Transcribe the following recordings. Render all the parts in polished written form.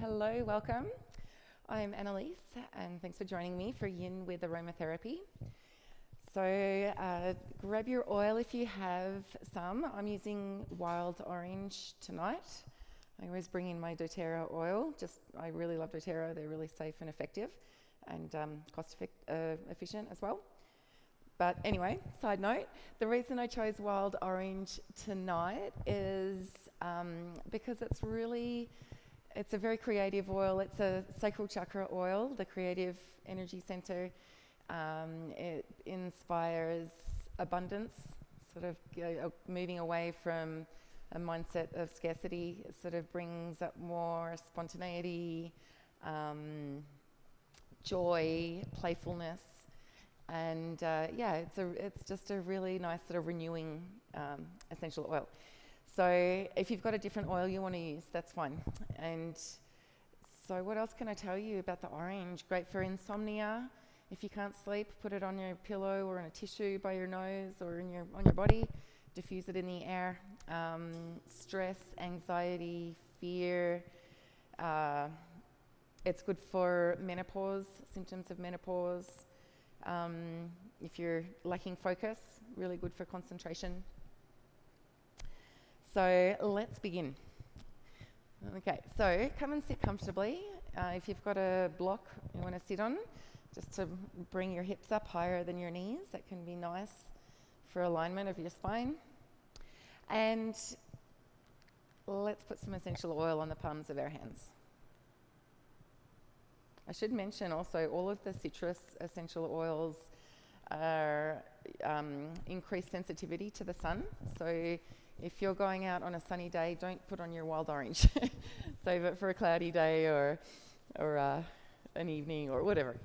Hello, welcome. I'm Annalise, and thanks for joining me for Yin with Aromatherapy. So grab your oil if you have some. I'm using wild orange tonight. I always bring in my doTERRA oil. I really love doTERRA. They're really safe and effective and efficient as well. But anyway, side note, the reason I chose wild orange tonight is because it's a very creative oil. It's a sacral chakra oil, the creative energy center. It inspires abundance, sort of moving away from a mindset of scarcity. It sort of brings up more spontaneity, joy, playfulness. And it's just a really nice sort of renewing essential oil. So if you've got a different oil you want to use, that's fine. And so what else can I tell you about the orange? Great for insomnia. If you can't sleep, put it on your pillow or in a tissue by your nose or on your body. Diffuse it in the air. Stress, anxiety, fear. It's good for menopause, symptoms of menopause. If you're lacking focus, really good for concentration. So let's begin. Okay, so come and sit comfortably. If you've got a block you want to sit on, just to bring your hips up higher than your knees. That can be nice for alignment of your spine. And let's put some essential oil on the palms of our hands. I should mention also all of the citrus essential oils are increased sensitivity to the sun. So if you're going out on a sunny day, don't put on your wild orange. Save it for a cloudy day or an evening or whatever,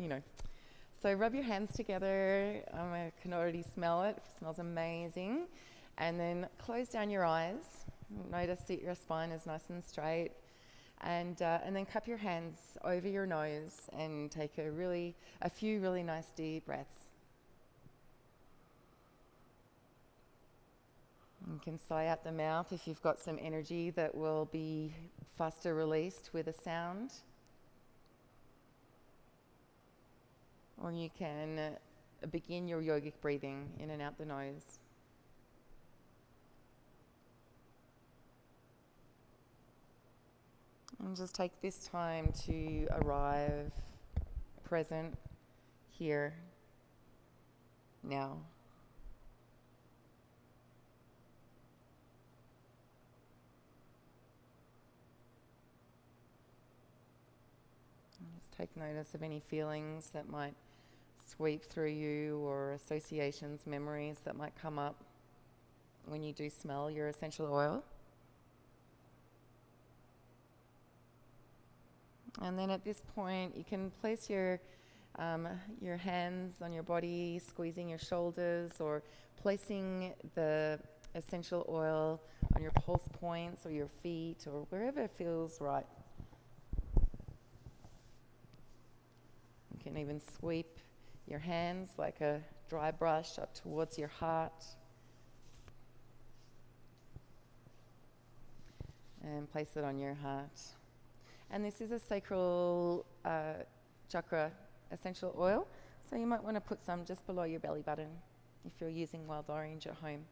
So rub your hands together. I can already smell it. It smells amazing. And then close down your eyes. Notice that your spine is nice and straight. And then cup your hands over your nose and take a few really nice deep breaths. You can sigh out the mouth if you've got some energy that will be faster released with a sound. Or you can begin your yogic breathing in and out the nose. And just take this time to arrive present here, now. And just take notice of any feelings that might sweep through you or associations, memories that might come up when you do smell your essential oil. And then at this point, you can place your hands on your body, squeezing your shoulders, or placing the essential oil on your pulse points or your feet or wherever feels right. You can even sweep your hands like a dry brush up towards your heart. And place it on your heart. And this is a sacral chakra essential oil, so you might want to put some just below your belly button if you're using wild orange at home.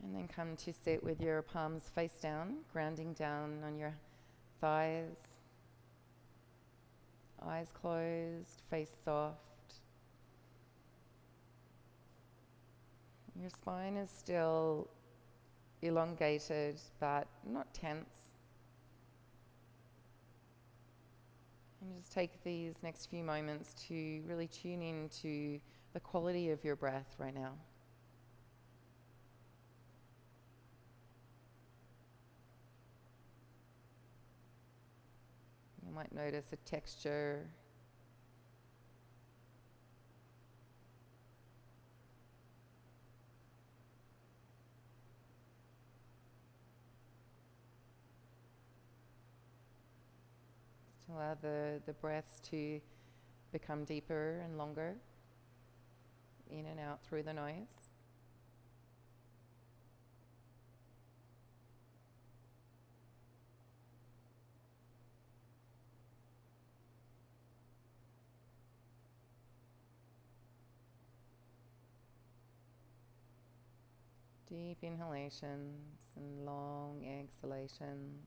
And then come to sit with your palms face down, grounding down on your thighs, eyes closed, face soft. Your spine is still elongated but not tense. And just take these next few moments to really tune into the quality of your breath right now. You might notice a texture. Allow the breaths to become deeper and longer, in and out through the nose. Deep inhalations and long exhalations.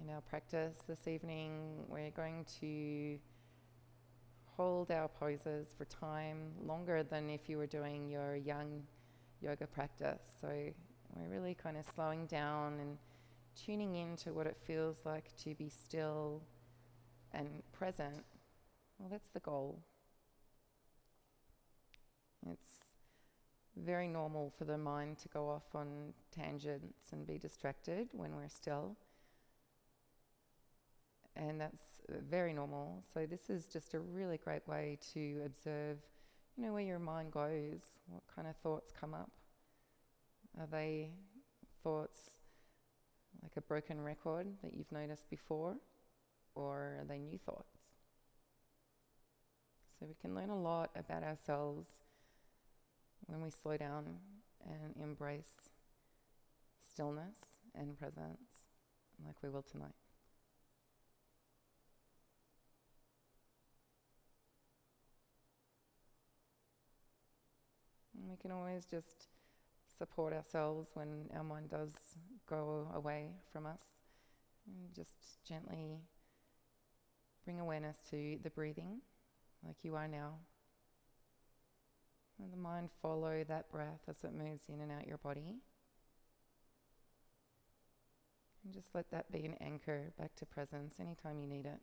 In our practice this evening, we're going to hold our poses for time longer than if you were doing your young yoga practice. So we're really kind of slowing down and tuning into what it feels like to be still and present. Well, that's the goal. It's very normal for the mind to go off on tangents and be distracted when we're still. And that's very normal. So this is just a really great way to observe, where your mind goes, what kind of thoughts come up. Are they thoughts like a broken record that you've noticed before, or are they new thoughts? So we can learn a lot about ourselves when we slow down and embrace stillness and presence like we will tonight. And we can always just support ourselves when our mind does go away from us, and just gently bring awareness to the breathing like you are now. Let the mind follow that breath as it moves in and out your body. And just let that be an anchor back to presence anytime you need it.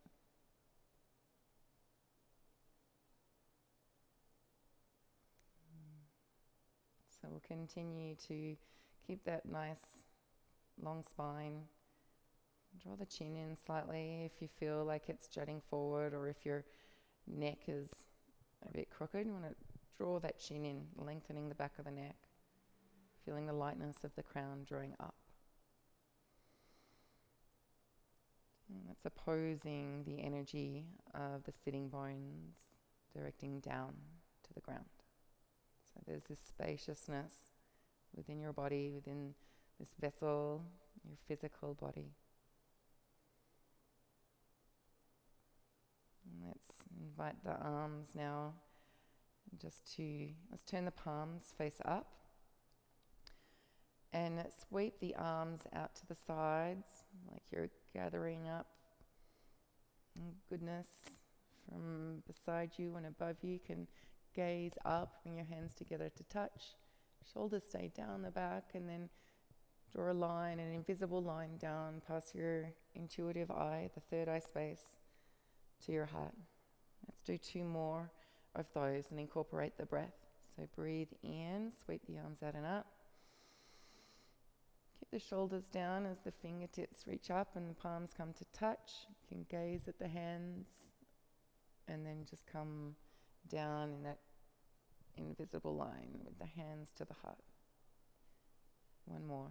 So we'll continue to keep that nice long spine. Draw the chin in slightly if you feel like it's jutting forward, or if your neck is a bit crooked. You want to draw that chin in, lengthening the back of the neck, feeling the lightness of the crown drawing up. And that's opposing the energy of the sitting bones, directing down to the ground. So there's this spaciousness within your body, within this vessel, your physical body. And let's invite the arms now let's turn the palms face up and sweep the arms out to the sides like you're gathering up goodness from beside you and above you. You can gaze up, bring your hands together to touch. Shoulders stay down the back, and then draw a line, an invisible line down past your intuitive eye, the third eye space, to your heart. Let's do 2 more of those and incorporate the breath. So breathe in, sweep the arms out and up. Keep the shoulders down as the fingertips reach up and the palms come to touch. You can gaze at the hands and then just come down in that invisible line with the hands to the heart. 1 more.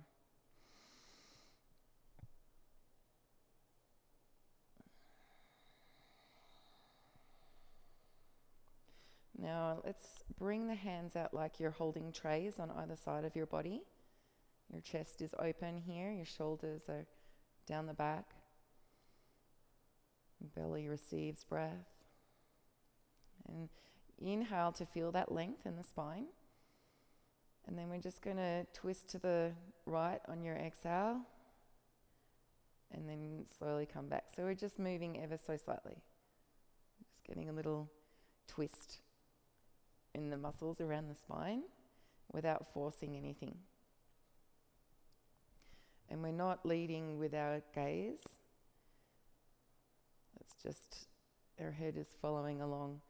Now let's bring the hands out like you're holding trays on either side of your body. Your chest is open here, your shoulders are down the back. Belly receives breath. And inhale to feel that length in the spine. And then we're just going to twist to the right on your exhale. And then slowly come back. So we're just moving ever so slightly. Just getting a little twist in the muscles around the spine without forcing anything. And we're not leading with our gaze. It's just our head is following along.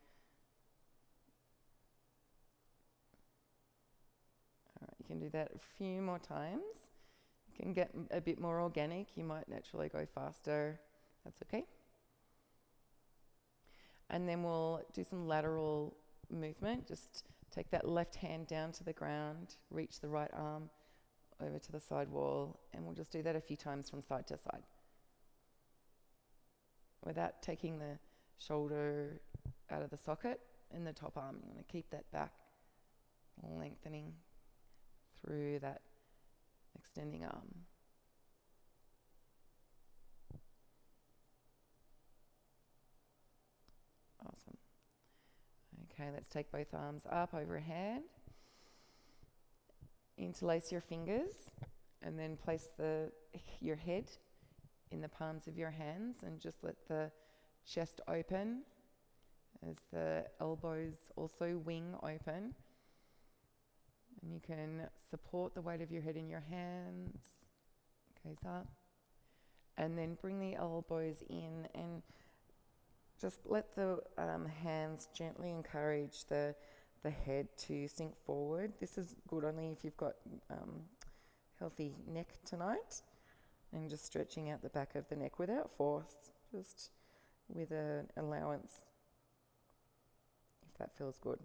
All right, you can do that a few more times. You can get a bit more organic. You might naturally go faster. That's okay. And then we'll do some lateral movement. Just take that left hand down to the ground, reach the right arm over to the side wall, and we'll just do that a few times from side to side. Without taking the shoulder out of the socket in the top arm. You want to keep that back, lengthening through that extending arm. Awesome. Okay, let's take both arms up overhead. Interlace your fingers and then place your head in the palms of your hands and just let the chest open as the elbows also wing open. And you can support the weight of your head in your hands. Goes up. And then bring the elbows in and just let the hands gently encourage the head to sink forward. This is good only if you've got healthy neck tonight. And just stretching out the back of the neck without force, just with an allowance, if that feels good.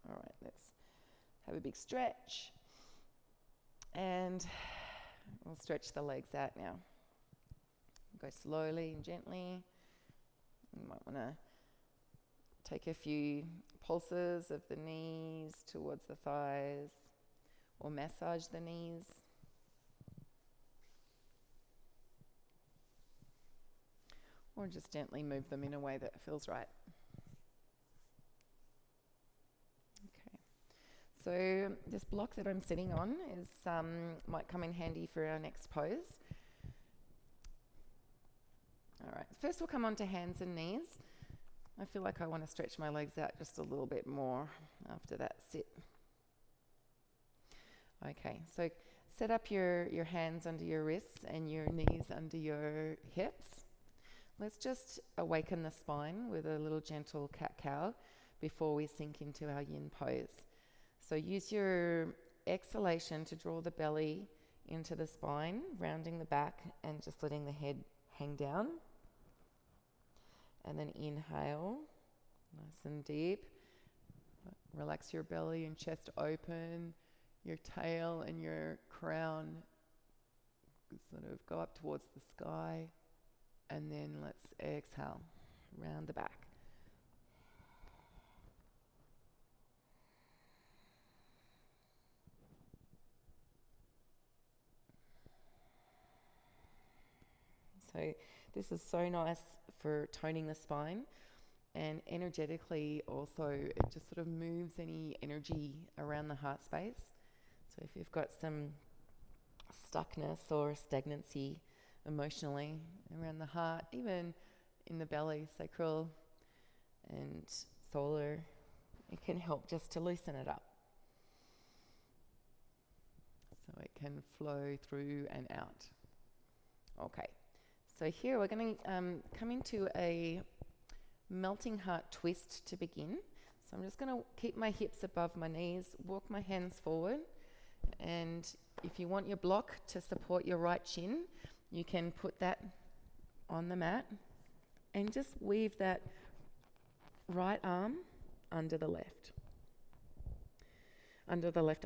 All right, let's have a big stretch. And we'll stretch the legs out now. Go slowly and gently. You might want to take a few pulses of the knees towards the thighs or massage the knees. Or just gently move them in a way that feels right. Okay. So this block that I'm sitting on is might come in handy for our next pose. All right. First we'll come on to hands and knees. I feel like I want to stretch my legs out just a little bit more after that sit. Okay. So set up your hands under your wrists and your knees under your hips. Let's just awaken the spine with a little gentle cat-cow before we sink into our yin pose. So use your exhalation to draw the belly into the spine, rounding the back and just letting the head hang down. And then inhale, nice and deep. Relax your belly and chest open, your tail and your crown sort of go up towards the sky. And then let's exhale, round the back. So this is so nice for toning the spine, and energetically also it just sort of moves any energy around the heart space. So if you've got some stuckness or stagnancy emotionally around the heart, even in the belly, sacral and solar, it can help just to loosen it up so it can flow through and out. Okay, so here we're going to come into a melting heart twist to begin. So I'm just going to keep my hips above my knees, walk my hands forward, and if you want your block to support your right shin, you can put that on the mat and just weave that right arm under the left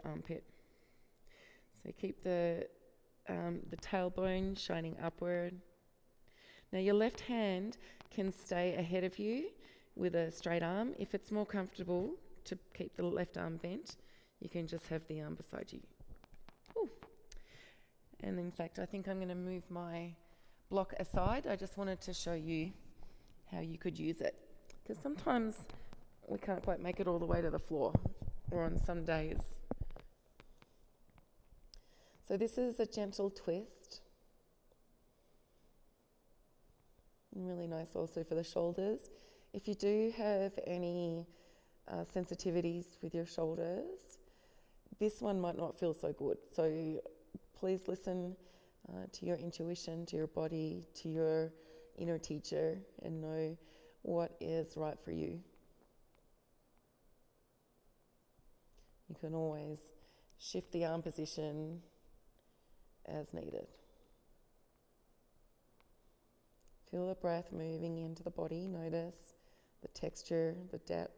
armpit. So keep the tailbone shining upward. Now your left hand can stay ahead of you with a straight arm. If it's more comfortable to keep the left arm bent, you can just have the arm beside you. Ooh. And in fact, I think I'm going to move my block aside. I just wanted to show you how you could use it, because sometimes we can't quite make it all the way to the floor, or on some days. So this is a gentle twist. And really nice also for the shoulders. If you do have any sensitivities with your shoulders, this one might not feel so good. So please listen to your intuition, to your body, to your inner teacher, and know what is right for you. You can always shift the arm position as needed. Feel the breath moving into the body. Notice the texture, the depth.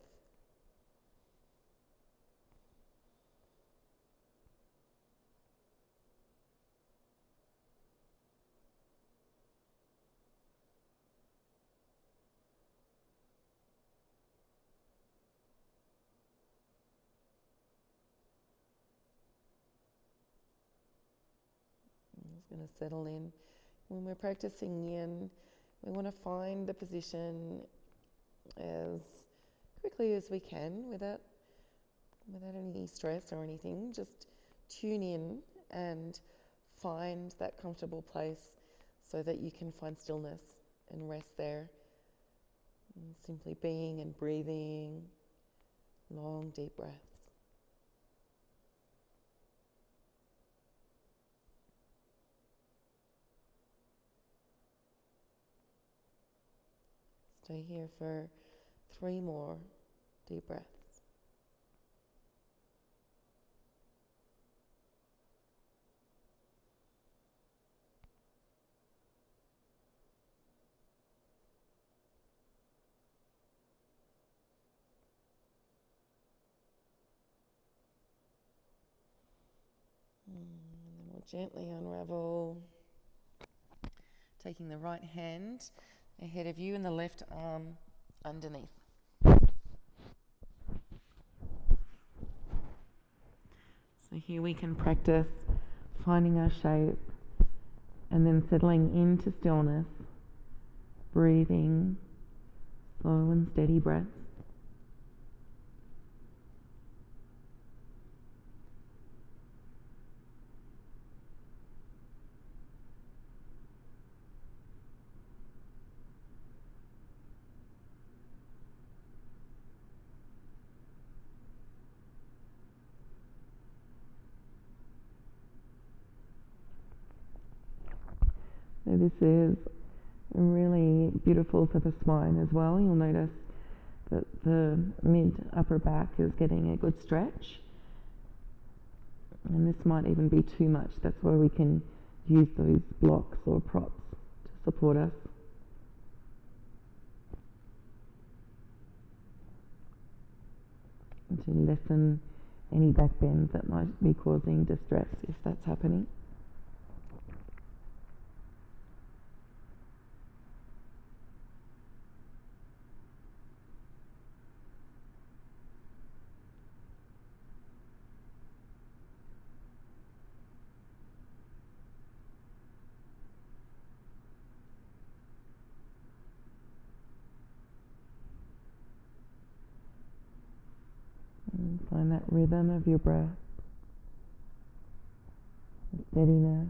It's going to settle in. When we're practicing yin, we want to find the position as quickly as we can without any stress or anything. Just tune in and find that comfortable place so that you can find stillness and rest there. And simply being and breathing, long deep breaths. Stay here for 3 more deep breaths. And then we'll gently unravel, taking the right hand ahead of you and the left arm underneath. So here we can practice finding our shape and then settling into stillness, breathing slow and steady breaths. So this is really beautiful for the spine as well. You'll notice that the mid-upper back is getting a good stretch. And this might even be too much. That's why we can use those blocks or props to support us. And to lessen any back bend that might be causing distress if that's happening. And find that rhythm of your breath, the steadiness.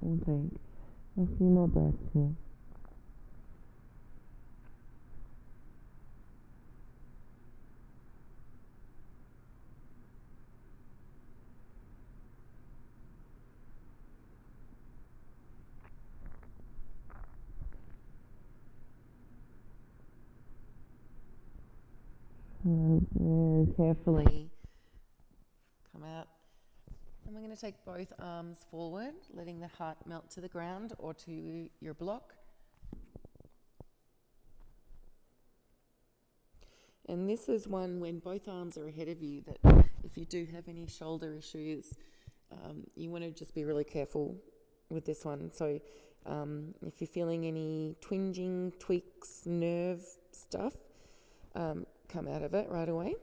We'll take a few more breaths here. And very carefully come out. And we're going to take both arms forward, letting the heart melt to the ground or to your block. And this is one when both arms are ahead of you, that if you do have any shoulder issues, you want to just be really careful with this one. So if you're feeling any twinging, tweaks, nerve stuff, come out of it right away.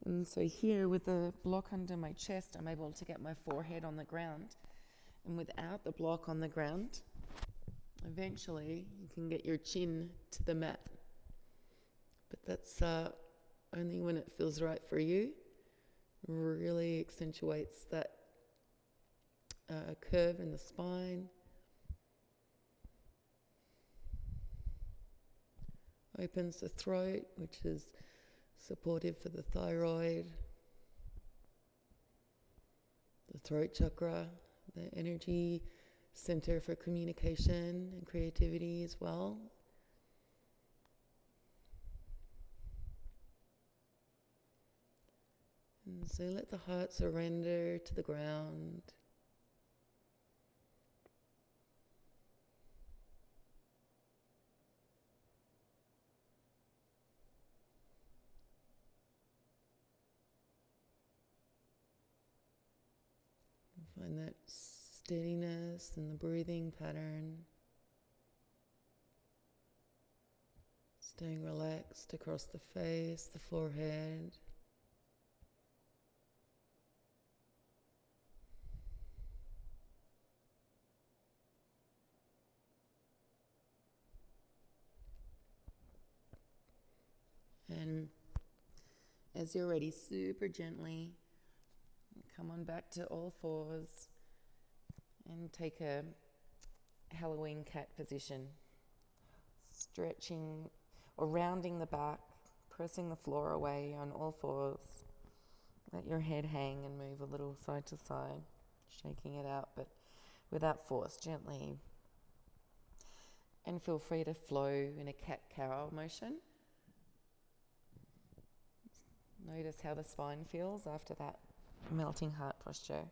And so here with the block under my chest, I'm able to get my forehead on the ground. And without the block on the ground, eventually you can get your chin to the mat. But that's only when it feels right for you. Really accentuates that curve in the spine. Opens the throat, which is supportive for the thyroid, the throat chakra, the energy center for communication and creativity as well. And so let the heart surrender to the ground. Find that steadiness in the breathing pattern. Staying relaxed across the face, the forehead. And as you're ready, super gently come on back to all fours and take a Halloween cat position. Stretching or rounding the back, pressing the floor away on all fours. Let your head hang and move a little side to side, shaking it out, but without force, gently. And feel free to flow in a cat-cow motion. Notice how the spine feels after that melting heart posture.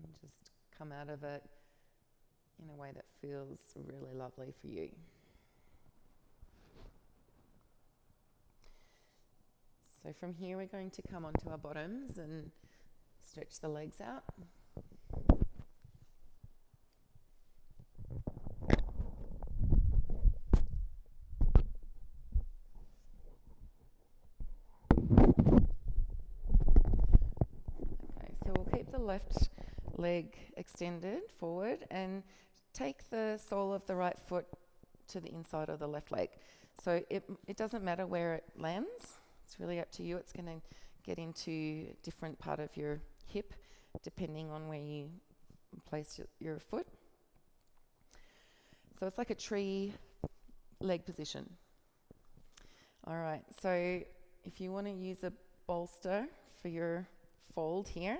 And just come out of it in a way that feels really lovely for you. So from here we're going to come onto our bottoms and stretch the legs out. Okay, so we'll keep the left leg extended forward and take the sole of the right foot to the inside of the left leg. So it doesn't matter where it lands. It's really up to you. It's going to get into a different part of your hip depending on where you place your foot. So it's like a tree leg position. All right, so if you want to use a bolster for your fold here,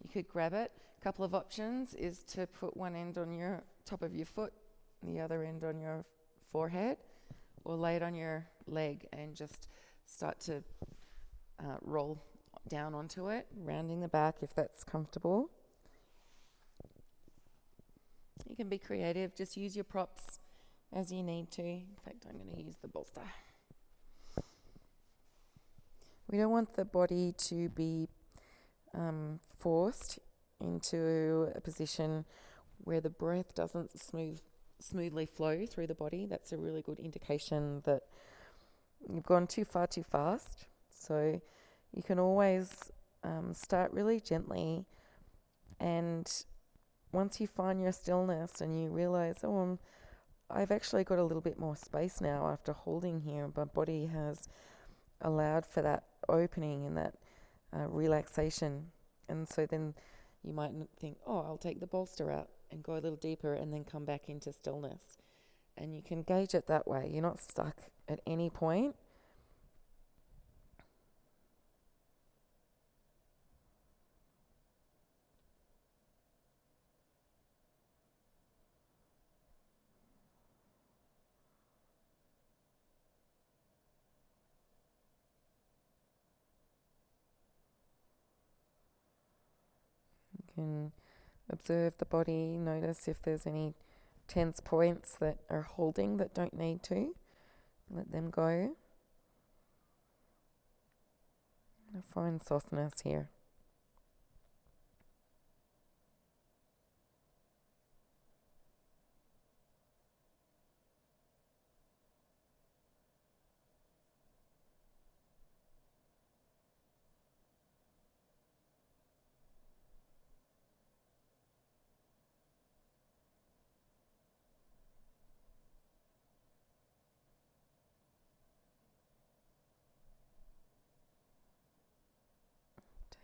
you could grab it. A couple of options is to put one end on your top of your foot, the other end on your forehead, or lay it on your leg and just start to roll down onto it, rounding the back if that's comfortable. You can be creative, just use your props as you need to. In fact, I'm going to use the bolster. We don't want the body to be forced into a position where the breath doesn't smoothly flow through the body. That's a really good indication that you've gone too far too fast. So you can always start really gently, and once you find your stillness and you realize, I've actually got a little bit more space now after holding here. My body has allowed for that opening and that relaxation. And so then you might think, I'll take the bolster out and go a little deeper and then come back into stillness. And you can gauge it that way. You're not stuck at any point. You can observe the body, notice if there's any tense points that are holding that don't need to. Let them go. Find softness here.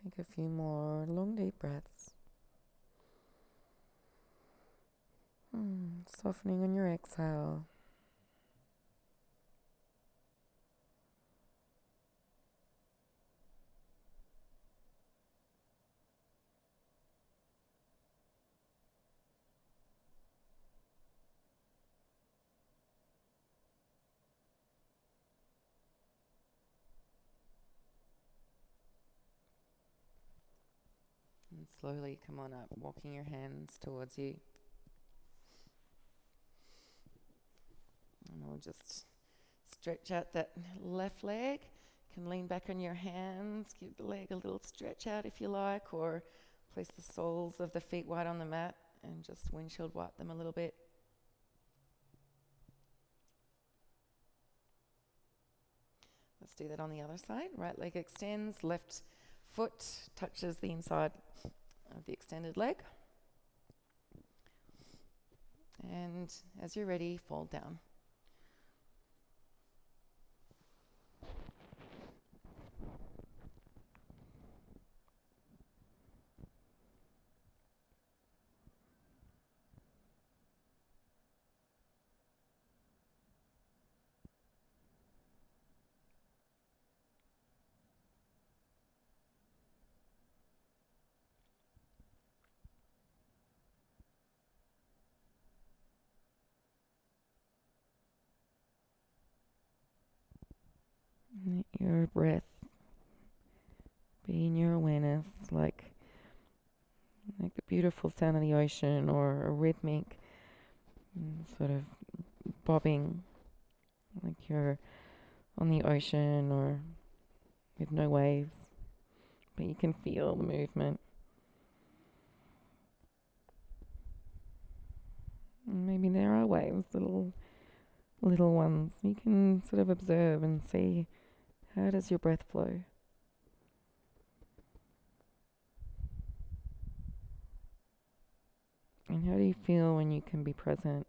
Take a few more long deep breaths. Softening on your exhale. And slowly come on up, walking your hands towards you. And we'll just stretch out that left leg. can lean back on your hands, give the leg a little stretch out if you like, or place the soles of the feet wide on the mat and just windshield wipe them a little bit. Let's do that on the other side. Right leg extends, left foot touches the inside of the extended leg. And as you're ready, fall down. Let your breath be in your awareness, like the beautiful sound of the ocean, or a rhythmic sort of bobbing, like you're on the ocean or with no waves, but you can feel the movement. And maybe there are waves, little ones. You can sort of observe and see, how does your breath flow? And how do you feel when you can be present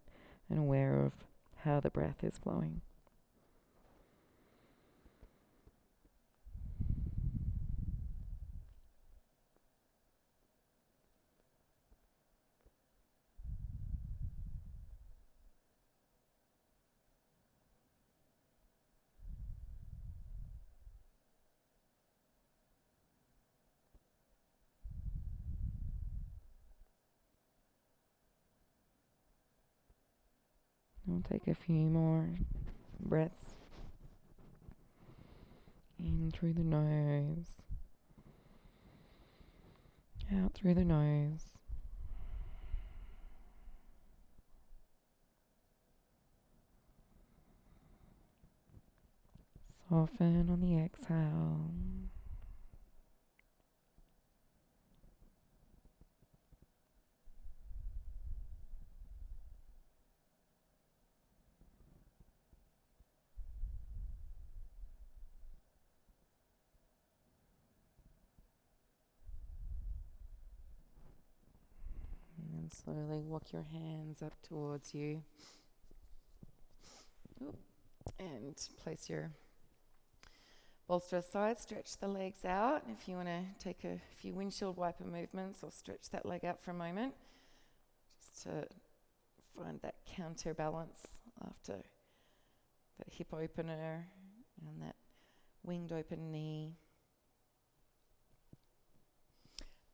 and aware of how the breath is flowing? We'll take a few more breaths in through the nose, out through the nose. Soften on the exhale. And slowly walk your hands up towards you. And place your bolster aside, stretch the legs out. If you want to take a few windshield wiper movements or stretch that leg out for a moment, just to find that counterbalance after that hip opener and that winged open knee.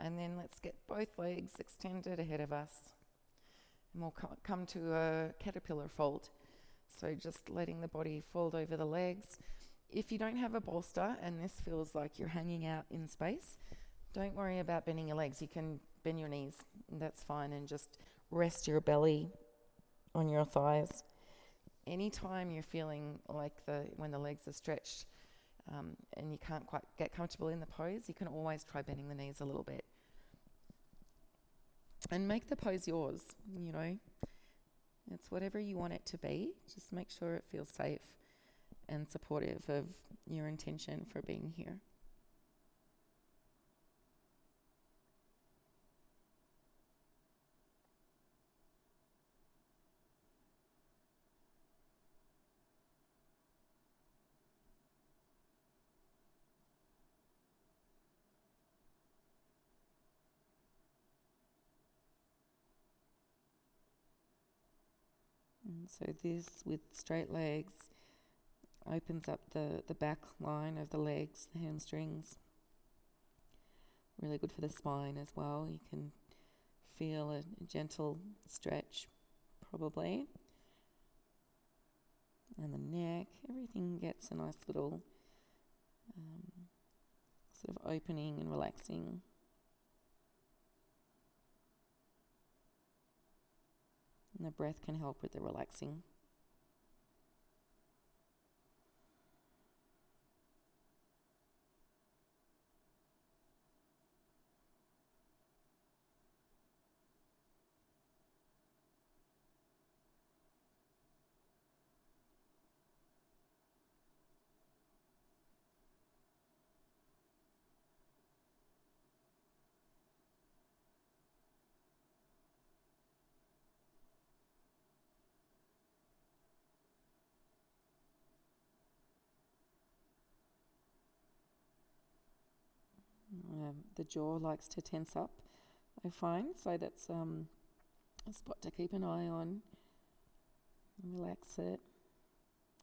And then let's get both legs extended ahead of us. And we'll come to a caterpillar fold. So just letting the body fold over the legs. If you don't have a bolster and this feels like you're hanging out in space, don't worry about bending your legs. You can bend your knees, and that's fine, and just rest your belly on your thighs. Anytime you're feeling like when the legs are stretched and you can't quite get comfortable in the pose, you can always try bending the knees a little bit. And make the pose yours, you know. It's whatever you want it to be. Just make sure it feels safe and supportive of your intention for being here. And so this, with straight legs, opens up the back line of the legs, the hamstrings. Really good for the spine as well. You can feel a gentle stretch, probably. And the neck, everything gets a nice little sort of opening and relaxing. And the breath can help with the relaxing. the jaw likes to tense up, I find. So that's a spot to keep an eye on. Relax it.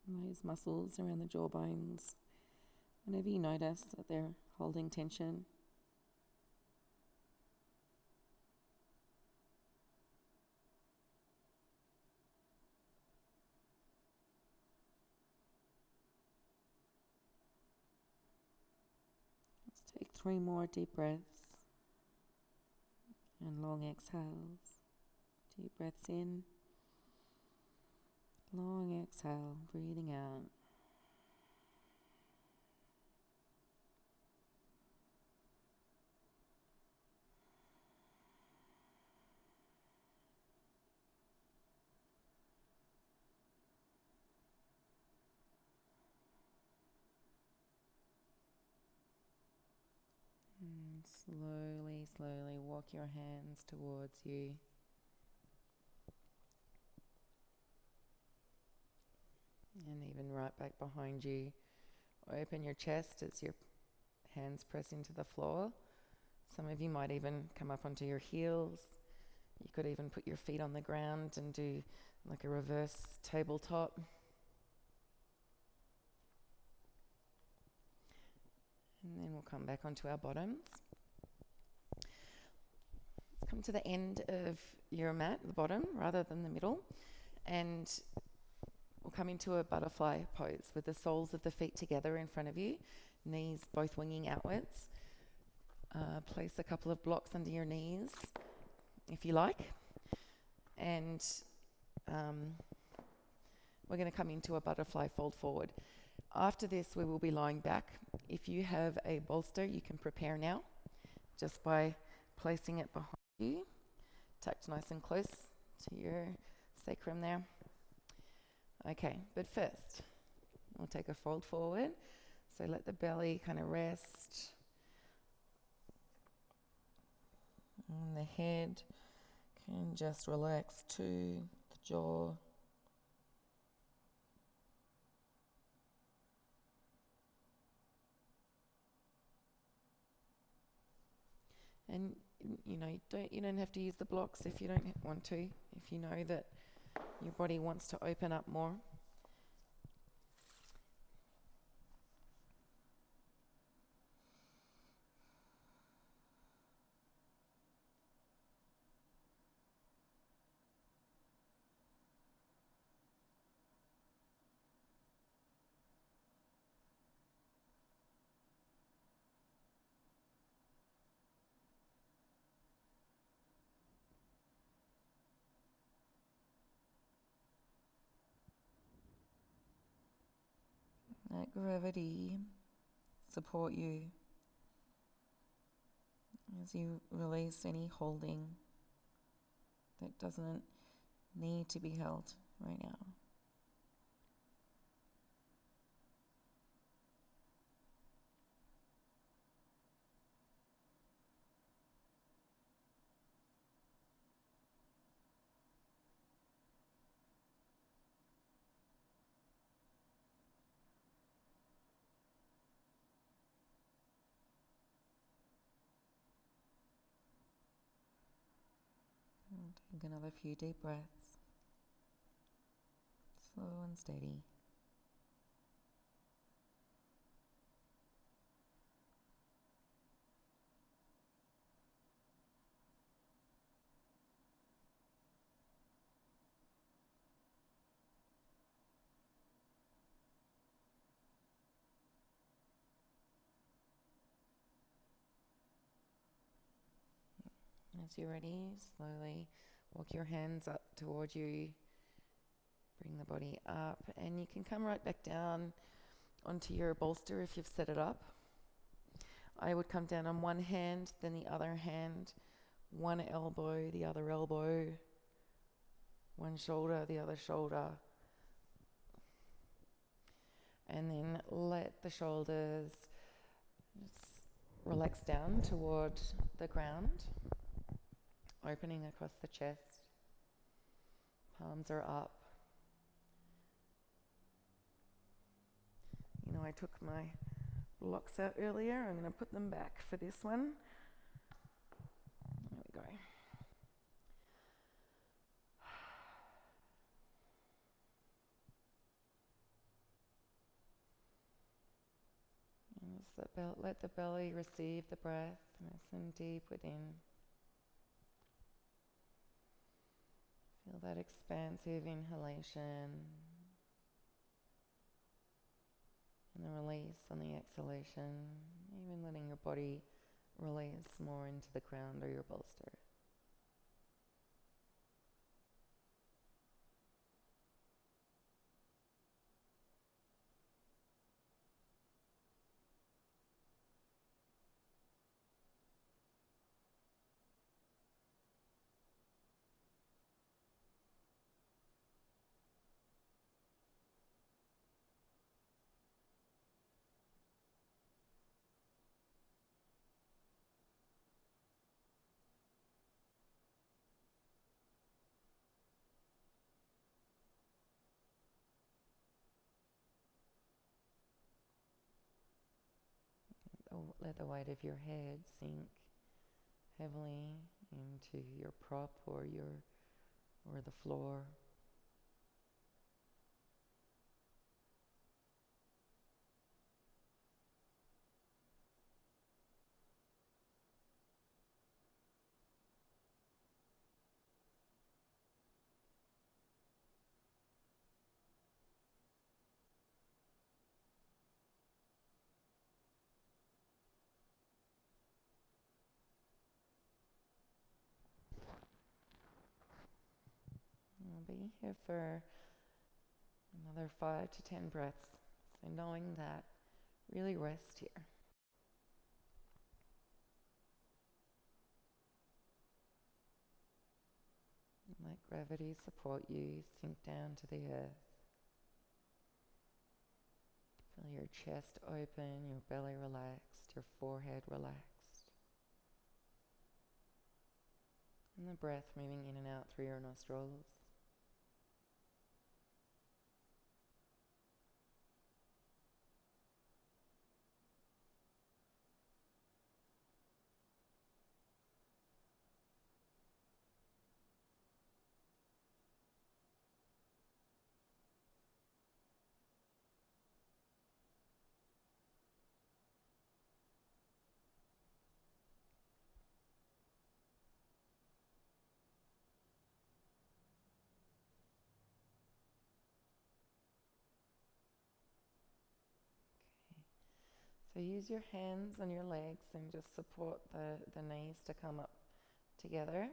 And those muscles around the jaw bones. Whenever you notice that they're holding tension. Let's take 3 more deep breaths and long exhales. Deep breaths in, long exhale, breathing out. And slowly walk your hands towards you. And even right back behind you. Open your chest as your hands press into the floor. Some of you might even come up onto your heels. You could even put your feet on the ground and do like a reverse tabletop. And then we'll come back onto our bottoms. Let's come to the end of your mat, the bottom, rather than the middle. And we'll come into a butterfly pose with the soles of the feet together in front of you, knees both winging outwards. Place a couple of blocks under your knees, if you like. And we're going to come into a butterfly fold forward. After this, we will be lying back. If you have a bolster, you can prepare now, just by placing it behind you, tucked nice and close to your sacrum there. Okay, but first, we'll take a fold forward. So let the belly kind of rest. And the head can just relax too, the jaw. And you don't have to use the blocks if you don't want to, if you know that your body wants to open up more. Let gravity support you as you release any holding that doesn't need to be held right now. And take another few deep breaths, slow and steady. As you're ready, slowly walk your hands up towards you. Bring the body up, and you can come right back down onto your bolster if you've set it up. I would come down on one hand, then the other hand, one elbow, the other elbow, one shoulder, the other shoulder. And then let the shoulders just relax down toward the ground, opening across the chest. Palms are up. I took my blocks out earlier. I'm going to put them back for this one. There we go. And just let the belly receive the breath nice and deep within. Feel that expansive inhalation and the release on the exhalation, even letting your body release more into the ground or your bolster. Let the weight of your head sink heavily into your prop or the floor. I'll be here for another 5 to 10 breaths. So knowing that, really rest here. Let gravity support you, sink down to the earth. Feel your chest open, your belly relaxed, your forehead relaxed. And the breath moving in and out through your nostrils. So use your hands on your legs and just support the knees to come up together.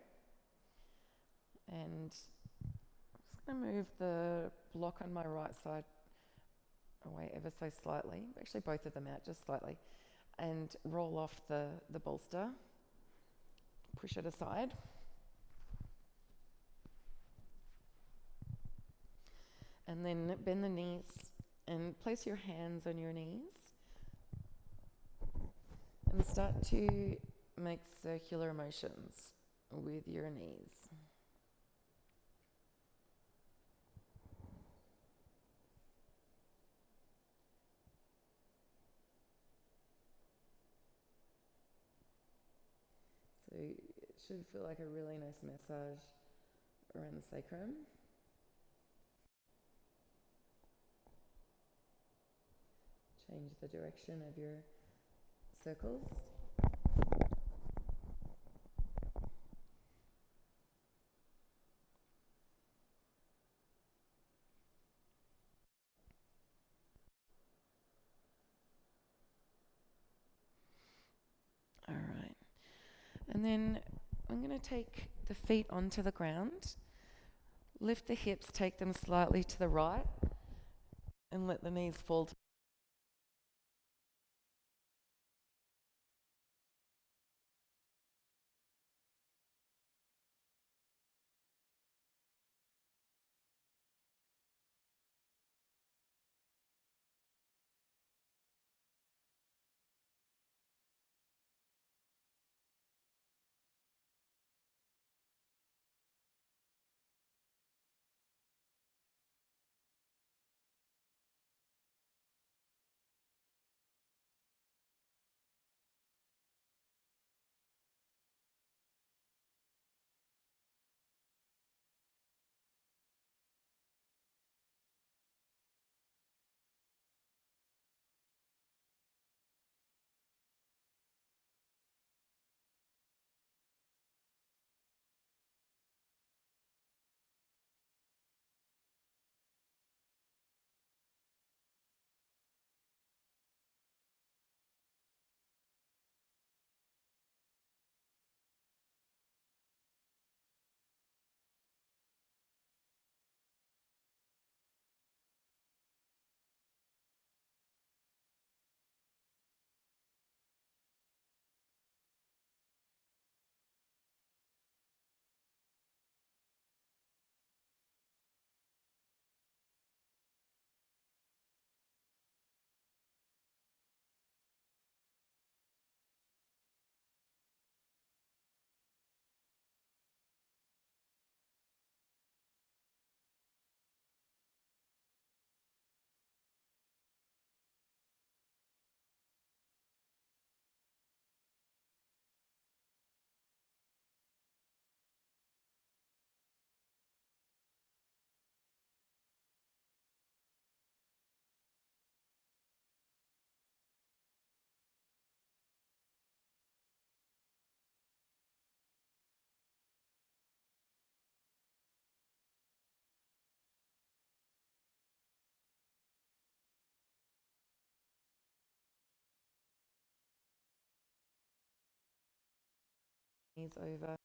And I'm just going to move the block on my right side away ever so slightly, actually both of them out just slightly, and roll off the bolster, push it aside. And then bend the knees and place your hands on your knees and start to make circular motions with your knees. So it should feel like a really nice massage around the sacrum. Change the direction of your circles. All right. And then I'm going to take the feet onto the ground, lift the hips, take them slightly to the right, and let the knees fall to knees over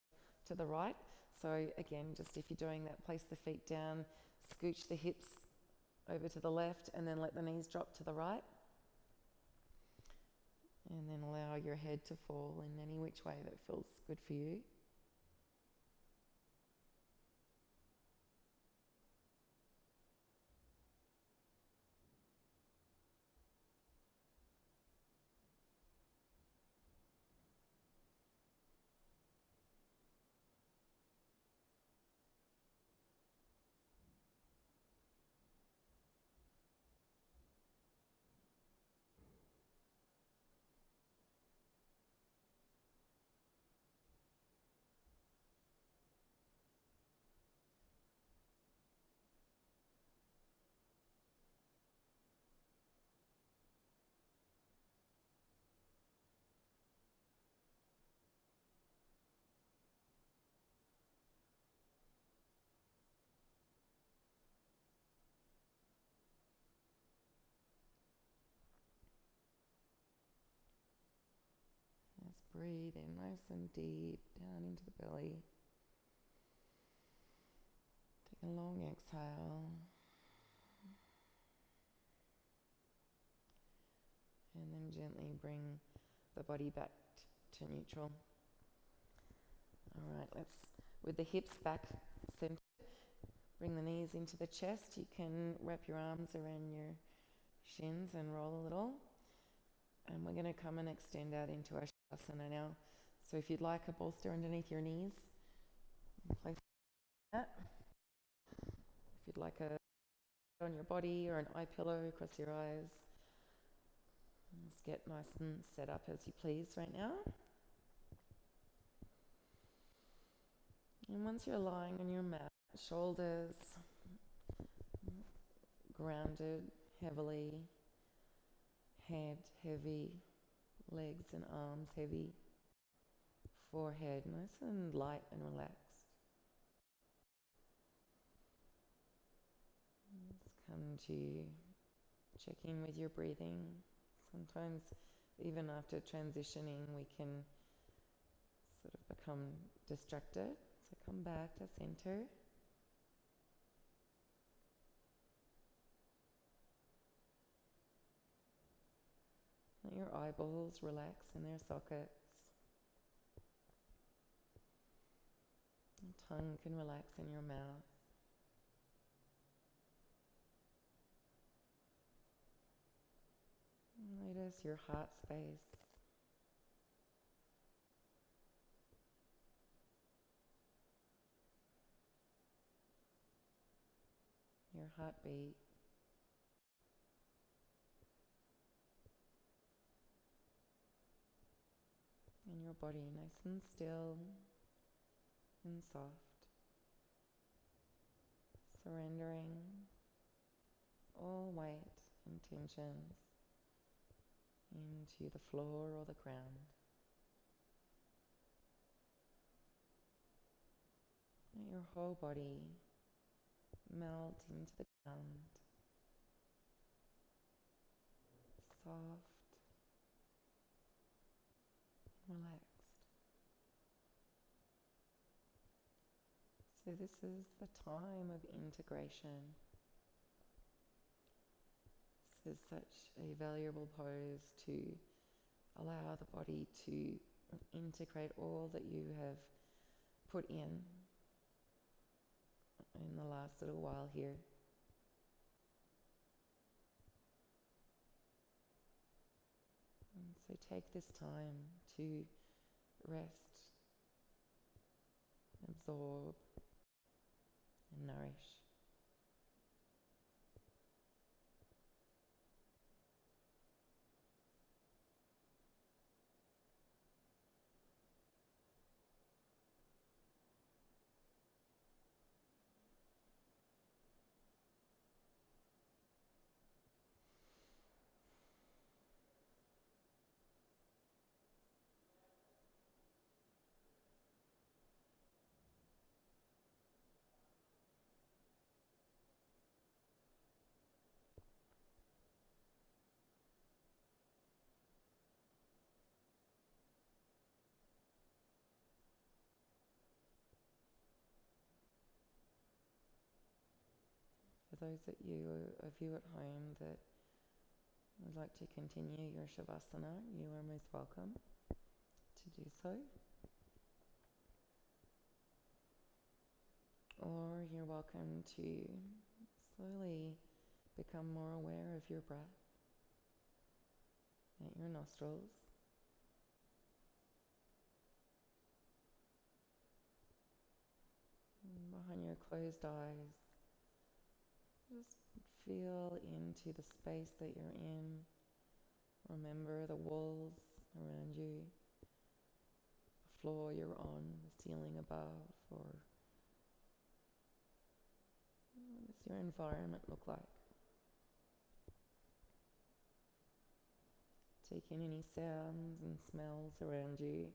to the right. So again, just if you're doing that, place the feet down, scooch the hips over to the left, and then let the knees drop to the right. And then allow your head to fall in any which way that feels good for you. Let's breathe in nice and deep down into the belly. Take a long exhale. And then gently bring the body back to neutral. All right, with the hips back centered, bring the knees into the chest. You can wrap your arms around your shins and roll a little. And we're going to come and extend out into our Shavasana now. So if you'd like a bolster underneath your knees, place that. If you'd like a on your body or an eye pillow across your eyes, just get nice and set up as you please right now. And once you're lying on your mat, shoulders grounded heavily, head heavy, legs and arms heavy, forehead nice and light and relaxed. Let's come to check in with your breathing. Sometimes even after transitioning we can sort of become distracted. So come back to center. Let your eyeballs relax in their sockets. The tongue can relax in your mouth. Notice your heart space. Your heartbeat. And your body nice and still and soft. Surrendering all weight and tensions into the floor or the ground. Let your whole body melt into the ground, soft and relaxed. So this is the time of integration. This is such a valuable pose to allow the body to integrate all that you have put in the last little while here. And so take this time to rest, absorb, and nourish. those of you at home that would like to continue your Shavasana, you are most welcome to do so. Or you're welcome to slowly become more aware of your breath at your nostrils. And behind your closed eyes, just feel into the space that you're in. Remember the walls around you, the floor you're on, the ceiling above, or what does your environment look like? Take in any sounds and smells around you.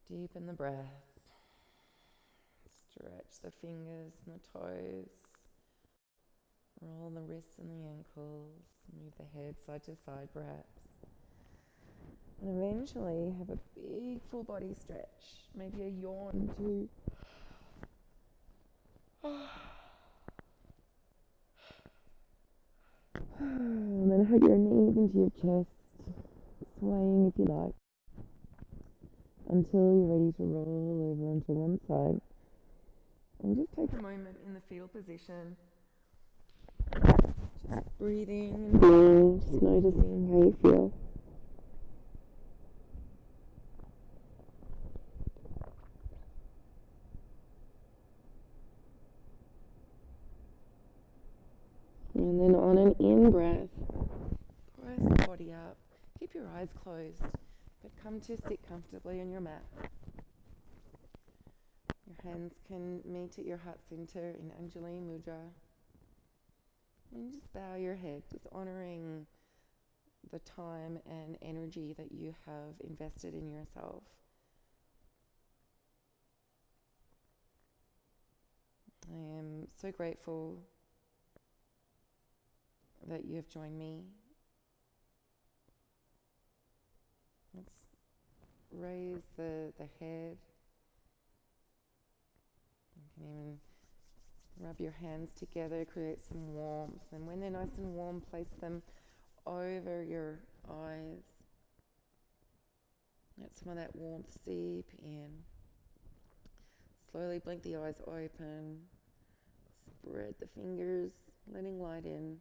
Deepen the breath. Stretch the fingers and the toes. Roll the wrists and the ankles. Move the head side to side perhaps. And eventually have a big full body stretch. Maybe a yawn too. And then hug your knees into your chest, swaying if you like, until you're ready to roll over onto one side. And just take a moment in the fetal position. Just breathing and being, just noticing how you feel. And then on an in-breath, press the body up. Keep your eyes closed, but come to sit comfortably on your mat. Your hands can meet at your heart center in Anjali Mudra. And just bow your head, just honoring the time and energy that you have invested in yourself. I am so grateful that you have joined me. Let's raise the head. You can even rub your hands together, create some warmth. And when they're nice and warm, place them over your eyes. Let some of that warmth seep in. Slowly blink the eyes open. Spread the fingers, letting light in.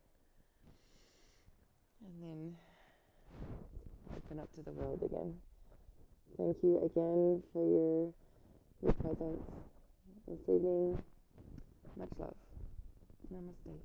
And then open up to the world again. Thank you again for your presence this evening. Much love. Namaste.